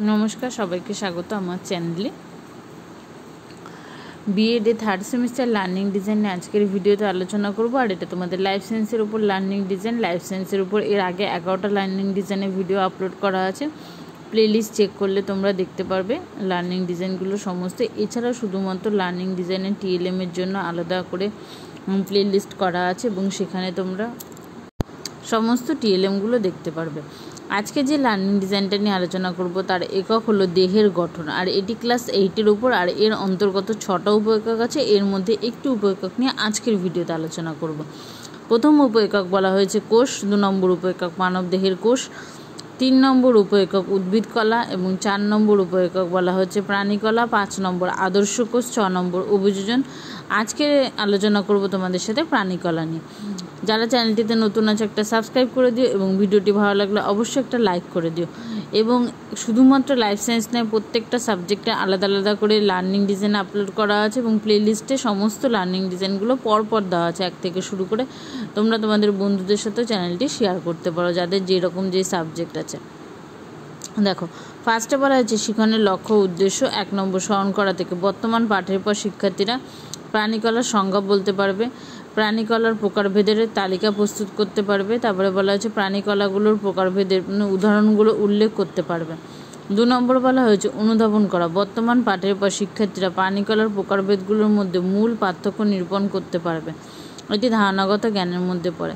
নমস্কার, সবাইকে স্বাগত আমার চ্যানেলে। বিএডে থার্ড সেমিস্টার লার্নিং ডিজাইন নিয়ে আজকের ভিডিওতে আলোচনা করব। আর এটা তোমাদের লাইফ সায়েন্সের উপর লার্নিং ডিজাইন। লাইফ সায়েন্সের উপর এর আগে 11টা লার্নিং ডিজাইনের ভিডিও আপলোড করা আছে, প্লেলিস্ট চেক করলে তোমরা দেখতে পারবে লার্নিং ডিজাইনগুলো সমস্ত। এছাড়াও শুধুমাত্র লার্নিং ডিজাইনের টিএলএমের জন্য আলাদা করে প্লেলিস্ট করা আছে এবং সেখানে তোমরা সমস্ত টিএলএমগুলো দেখতে পারবে। আজকে যে লার্নিং ডিজাইনটা নিয়ে আলোচনা করব তার একক হলো দেহের গঠন। আর এটি ক্লাস 8-এর উপর। আর এর অন্তর্গত 6টা উপ একক আছে। এর মধ্যে একটি উপ একক নিয়ে আজকের ভিডিওতে আলোচনা করব। প্রথম উপ একক বলা হয়েছে কোষ, 2 নম্বর উপ একক মানব দেহের কোষ, 3 নম্বর উপ একক উদ্ভিদ কলা এবং 4 নম্বর উপ একক বলা হচ্ছে প্রাণীকলা, 5 নম্বর আদর্শ কোষ, 6 নম্বর অভিযোজন। আজকে আলোচনা করব তোমাদের সাথে প্রাণীকলা নিয়ে। যারা চ্যানেলটিতে নতুন আছে একটা সাবস্ক্রাইব করে দিও এবং ভিডিওটি ভালো লাগলে অবশ্যই একটা লাইক করে দিও। এবং শুধুমাত্র লাইফ সায়েন্স নয়, প্রত্যেকটা সাবজেক্টে আলাদা আলাদা করে লার্নিং ডিজাইন আপলোড করা আছে এবং প্লেলিস্টে সমস্ত লার্নিং ডিজাইনগুলো পরপর দেওয়া আছে 1 থেকে শুরু করে। তোমরা তোমাদের বন্ধুদের সাথেও চ্যানেলটি শেয়ার করতে পারো যাদের যেরকম যে সাবজেক্ট আছে। দেখো, ফার্স্টে বলা হয়েছে শিখনের লক্ষ্য উদ্দেশ্য। 1 নম্বর স্মরণ করা থেকে বর্তমান পাঠের পর শিক্ষার্থীরা প্রাণীকলার সংজ্ঞা বলতে পারবে, প্রাণীকলার প্রকারভেদের তালিকা প্রস্তুত করতে পারবে। তারপরে বলা হয়েছে প্রাণীকলাগুলোর প্রকারভেদের উদাহরণগুলো উল্লেখ করতে পারবে। 2 নম্বর বলা হয়েছে অনুধাবন করা। বর্তমান পাঠের পর শিক্ষার্থীরা প্রাণীকলার প্রকারভেদগুলোর মধ্যে মূল পার্থক্য নিরূপণ করতে পারবে। এটি ধারণাগত জ্ঞানের মধ্যে পড়ে।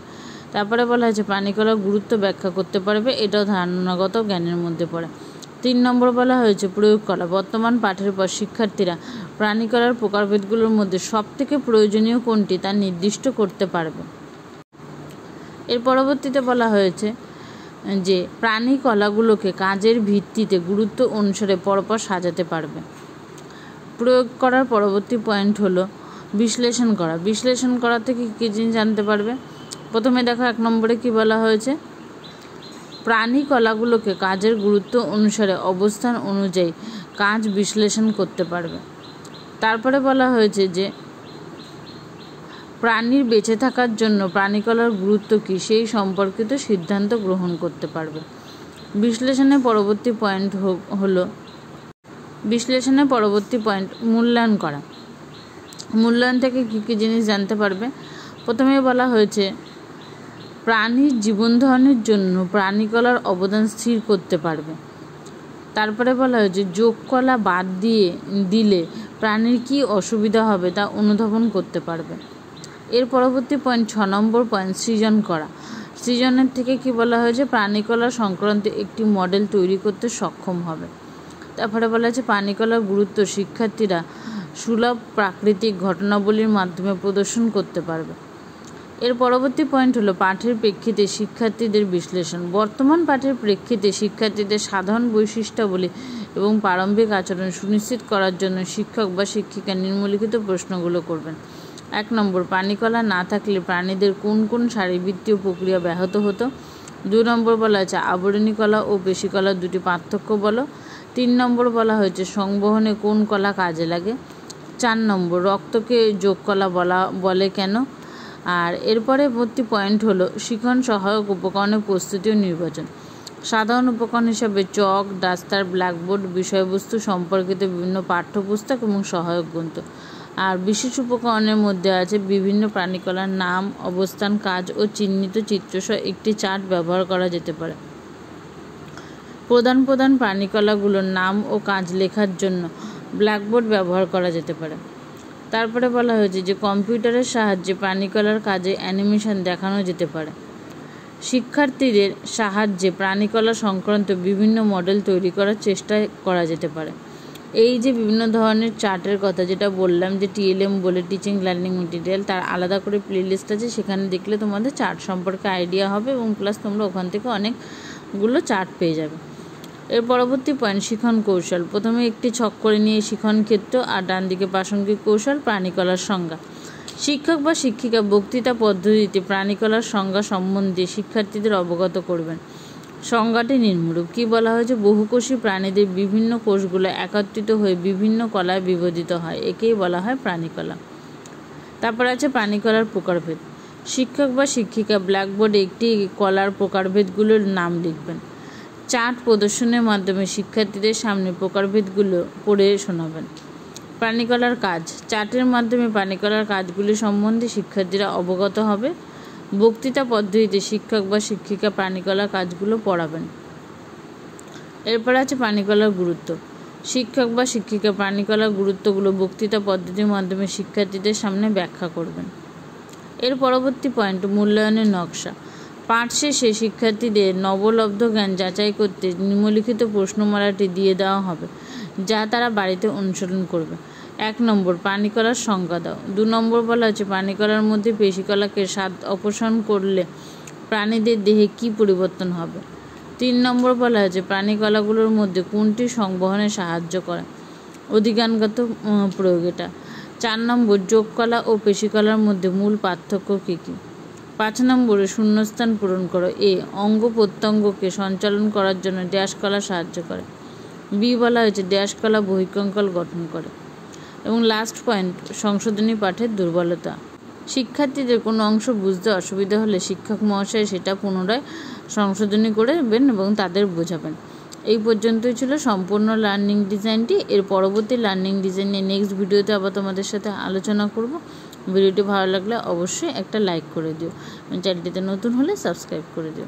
তারপরে বলা হয়েছে প্রাণীকলার গুরুত্ব ব্যাখ্যা করতে পারবে, এটাও ধারণাগত জ্ঞানের মধ্যে পড়ে। 3 নম্বর বলা হয়েছে প্রয়োগ করা। বর্তমান পাঠের পর শিক্ষার্থীরা প্রাণীকলার প্রকারভেদগুলোর মধ্যে সবথেকে প্রয়োজনীয় কোনটি তা নির্দিষ্ট করতে পারবে। এর পরবর্তীতে বলা হয়েছে যে প্রাণীকলাগুলোকে কাজের ভিত্তিতে গুরুত্ব অনুসারে পরপর সাজাতে পারবে। প্রয়োগ করার পরবর্তী পয়েন্ট হলো বিশ্লেষণ করা। বিশ্লেষণ করা থেকে কী জিনিস জানতে পারবে। প্রথমে দেখো 1 নম্বরে কি বলা হয়েছে, প্রাণীকলাগুলোকে কাজের গুরুত্ব অনুসারে অবস্থান অনুযায়ী কাজ বিশ্লেষণ করতে পারবে। তারপরে বলা হয়েছে যে প্রাণীর বেঁচে থাকার জন্য প্রাণীকলার গুরুত্ব কী সেই সম্পর্কিত সিদ্ধান্ত গ্রহণ করতে পারবে। বিশ্লেষণের পরবর্তী পয়েন্ট হলো মূল্যায়ন করা। মূল্যায়ন থেকে কী কী জিনিস জানতে পারবে। প্রথমে বলা হয়েছে প্রাণীর জীবনধারণের জন্য প্রাণীকলার অবদান স্থির করতে পারবে। তারপরে বলা হয়েছে যোগ কলা বাদ দিলে প্রাণীর কী অসুবিধা হবে তা অনুধাবন করতে পারবে। এর পরবর্তী পয়েন্ট 6 নম্বর পয়েন্ট সৃজন করা। সৃজনের থেকে কি বলা হয়েছে প্রাণীকলা সংক্রান্ত একটি মডেল তৈরি করতে সক্ষম হবে। তারপরে বলা হয়েছে প্রাণীকলার গুরুত্ব শিক্ষার্থীরা সুলভ প্রাকৃতিক ঘটনাবলীর মাধ্যমে প্রদর্শন করতে পারবে। এর পরবর্তী পয়েন্ট হলো পাঠের প্রেক্ষিতে শিক্ষার্থীদের বিশ্লেষণ। বর্তমান পাঠের প্রেক্ষিতে শিক্ষার্থীদের সাধারণ বৈশিষ্ট্যাবলী এবং প্রারম্ভিক আচরণ সুনিশ্চিত করার জন্য শিক্ষক বা শিক্ষিকা নিম্নলিখিত প্রশ্নগুলো করবেন। 1 নম্বর প্রাণীকলা না থাকলে প্রাণীদের কোন কোন শারীরবৃত্তীয় প্রক্রিয়া ব্যাহত হতো। 2 নম্বর বলা হয়েছে আবরণী কলা ও পেশিকলার দুটি পার্থক্য বলো। 3 নম্বর বলা হয়েছে সংবহনে কোন কলা কাজে লাগে। 4 নম্বর রক্তকে যোগ কলা বলে কেন। আর এরপরে ভর্তি পয়েন্ট হলো শিখন সহায়ক উপকরণের প্রস্তুতি ও নির্বাচন। সাধারণ উপকরণ হিসাবে চক, ডাস্টার, ব্ল্যাকবোর্ড, বিষয়বস্তু সম্পর্কিত বিভিন্ন পাঠ্যপুস্তক এবং সহায়ক গ্রন্থ। আর বিশেষ উপকরণের মধ্যে আছে বিভিন্ন প্রাণীকলার নাম, অবস্থান, কাজ ও চিহ্নিত চিত্রসহ একটি চার্ট ব্যবহার করা যেতে পারে। প্রধান প্রাণীকলাগুলোর নাম ও কাজ লেখার জন্য ব্ল্যাকবোর্ড ব্যবহার করা যেতে পারে। তারপরে বলা হয়েছে যে কম্পিউটারের সাহায্যে প্রাণীকলার কাজে অ্যানিমেশন দেখানো যেতে পারে। শিক্ষার্থীদের সাহায্যে প্রাণীকলা সংক্রান্ত বিভিন্ন মডেল তৈরি করার চেষ্টা করা যেতে পারে। এই যে বিভিন্ন ধরনের চার্টের কথা যেটা বললাম যে টিএলএম বলে টিচিং লার্নিং মেটেরিয়াল, তার আলাদা করে প্লেলিস্ট আছে, সেখানে দেখলে তোমাদের চার্ট সম্পর্কে আইডিয়া হবে এবং প্লাস তোমরা ওখান থেকে অনেকগুলো চার্ট পেয়ে যাবে। এর পরবর্তী পয়েন্ট শিখন কৌশল। প্রথমে একটি ছক করে নিয়ে শিখন ক্ষেত্র আর ডান দিকে প্রাসঙ্গিক কৌশল প্রাণীকলার সংজ্ঞা। শিক্ষক বা শিক্ষিকা বক্তৃতা পদ্ধতিতে প্রাণীকলার সংজ্ঞা সম্বন্ধে শিক্ষার্থীদের অবগত করবেন। সংজ্ঞাটি নিম্নরূপ। কী বলা হয়েছে বহুকোষী প্রাণীদের বিভিন্ন কোষগুলো একত্রিত হয়ে বিভিন্ন কলায় বিভাজিত হয়, একেই বলা হয় প্রাণীকলা। তারপর আছে প্রাণীকলার প্রকারভেদ। শিক্ষক বা শিক্ষিকা ব্ল্যাকবোর্ডে একটি কলার প্রকারভেদগুলোর নাম লিখবেন। চার্ট প্রদর্শনের মাধ্যমে শিক্ষার্থীদের সামনে প্রকারভেদগুলো পড়ে শোনাবেন। প্রাণীকলার কাজ। চার্টের মাধ্যমে প্রাণীকলার কাজগুলি সম্বন্ধে শিক্ষার্থীরা অবগত হবে। বক্তৃতা পদ্ধতিতে শিক্ষক বা শিক্ষিকা প্রাণীকলার কাজগুলো পড়াবেন। এরপর আছে প্রাণীকলার গুরুত্ব। শিক্ষক বা শিক্ষিকা প্রাণীকলার গুরুত্বগুলো বক্তৃতা পদ্ধতির মাধ্যমে শিক্ষার্থীদের সামনে ব্যাখ্যা করবেন। এর পরবর্তী পয়েন্ট মূল্যায়নের নকশা। পাঠ শেষে শিক্ষার্থীদের নবলব্ধ জ্ঞান যাচাই করতে নিম্নলিখিত প্রশ্নমালাটি দিয়ে দেওয়া হবে, যা তারা বাড়িতে অনুসরণ করবে। 1 নম্বর, প্রাণীকলার সংজ্ঞা দাও। 2 নম্বর বলা হচ্ছে প্রাণীকলার মধ্যে পেশিকলাকে স্বাদ অপসারণ করলে প্রাণীদের দেহে কী পরিবর্তন হবে। 3 নম্বর বলা হয়েছে প্রাণীকলাগুলোর মধ্যে কোনটি সংবহনে সাহায্য করে। অধিজ্ঞানগত প্রয়োগ এটা। 4 নম্বর, যোগকলা ও পেশিকলার মধ্যে মূল পার্থক্য কী কী। 5 নম্বরে শূন্যস্থান পূরণ করো। এ, অঙ্গ প্রত্যঙ্গকে সঞ্চালন করার জন্য ড্যাশ কলা সাহায্য করে। বি বলা হয়েছে ড্যাশ কলা বহিঃকঙ্কাল গঠন করে। এবং লাস্ট পয়েন্ট, সংশোধনী পাঠের দুর্বলতা। শিক্ষার্থীদের কোনো অংশ বুঝতে অসুবিধা হলে শিক্ষক মহাশয় সেটা পুনরায় সংশোধনী করবেন এবং তাদের বোঝাবেন। এই পর্যন্তই ছিল সম্পূর্ণ লার্নিং ডিজাইনটি। এর পরবর্তী লার্নিং ডিজাইন নিয়ে নেক্সট ভিডিওতে আবার তোমাদের সাথে আলোচনা করব। ভিডিওটি ভালো লাগলে অবশ্যই একটা লাইক করে দিও। চ্যানেলটিতে নতুন হলে সাবস্ক্রাইব করে দিও।